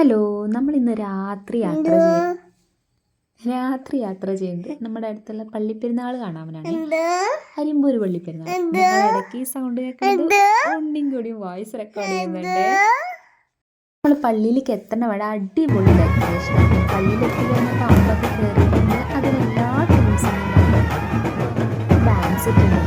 Hello, നമ്മളിന്ന് രാത്രി യാത്ര ചെയ്യുന്നത് നമ്മുടെ അടുത്തുള്ള പള്ളിപ്പെരുന്നാൾ കാണാനാണ്. അരിമ്പൂര് പള്ളിപ്പെരുന്നാൾ. ഇടയ്ക്ക് ഈ സൗണ്ട് കേൾക്കുന്നത് ഒന്നും കൂടിയും വോയിസ് റെക്കോർഡ് ചെയ്യുന്നുണ്ട്. നമ്മൾ പള്ളിയിലേക്ക് എത്തണ വഴി അടിപൊളി ഡെക്കറേഷൻ. പള്ളിയിലെത്തി കഴിഞ്ഞപ്പോൾ അമ്പൊക്കെ കയറിയിട്ടുണ്ട്. അതിനെല്ലാ ടീംസും ഡാൻസ് ഇട്ടിട്ടുണ്ട്.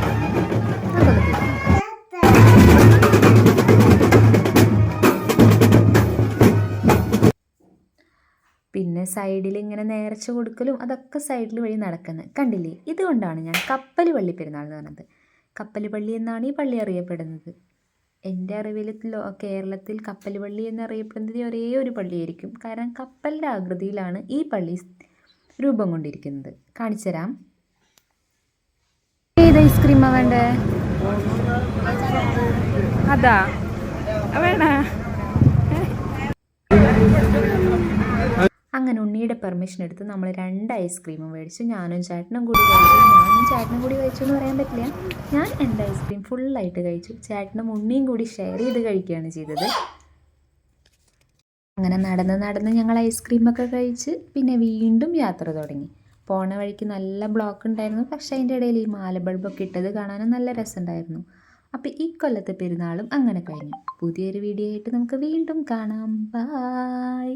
പിന്നെ സൈഡിൽ ഇങ്ങനെ നേർച്ച കൊടുക്കലും അതൊക്കെ സൈഡിൽ വഴി നടക്കുന്നത് കണ്ടില്ലേ. ഇതുകൊണ്ടാണ് ഞാൻ കപ്പൽ പള്ളി പെരുന്നാൾ എന്ന് പറഞ്ഞത്. കപ്പൽ പള്ളി എന്നാണ് ഈ പള്ളി അറിയപ്പെടുന്നത്. എൻ്റെ അറിവിൽ കേരളത്തിൽ കപ്പൽ പള്ളി എന്നറിയപ്പെടുന്നത് ഒരേ ഒരു പള്ളിയായിരിക്കും. കാരണം കപ്പലിൻ്റെ ആകൃതിയിലാണ് ഈ പള്ളി രൂപം കൊണ്ടിരിക്കുന്നത്. കാണിച്ചു തരാം. ഏത് ഐസ്ക്രീമാ വേണ്ടേ? അതാ വേണ. അങ്ങനെ ഉണ്ണിയുടെ പെർമിഷൻ എടുത്ത് നമ്മൾ 2 ഐസ്ക്രീമും മേടിച്ചു. ഞാനും ചേട്ടനും കൂടി കഴിച്ചു എന്ന് പറയാൻ പറ്റില്ല. ഞാൻ എൻ്റെ ഐസ്ക്രീം ഫുള്ളായിട്ട് കഴിച്ചു. ചേട്ടനും ഉണ്ണിയും കൂടി ഷെയർ ചെയ്ത് കഴിക്കുകയാണ് ചെയ്തത്. അങ്ങനെ നടന്ന് ഞങ്ങൾ ഐസ്ക്രീമൊക്കെ കഴിച്ച് പിന്നെ വീണ്ടും യാത്ര തുടങ്ങി. പോണ വഴിക്ക് നല്ല ബ്ലോക്ക് ഉണ്ടായിരുന്നു. പക്ഷേ അതിൻ്റെ ഇടയിൽ ഈ മാല ബൾബൊക്കെ ഇട്ടത് കാണാനും നല്ല രസമുണ്ടായിരുന്നു. അപ്പോൾ ഈ കൊല്ലത്തെ പെരുന്നാളും അങ്ങനെ കഴിഞ്ഞു. പുതിയൊരു വീഡിയോ ആയിട്ട് നമുക്ക് വീണ്ടും കാണാം. ബൈ.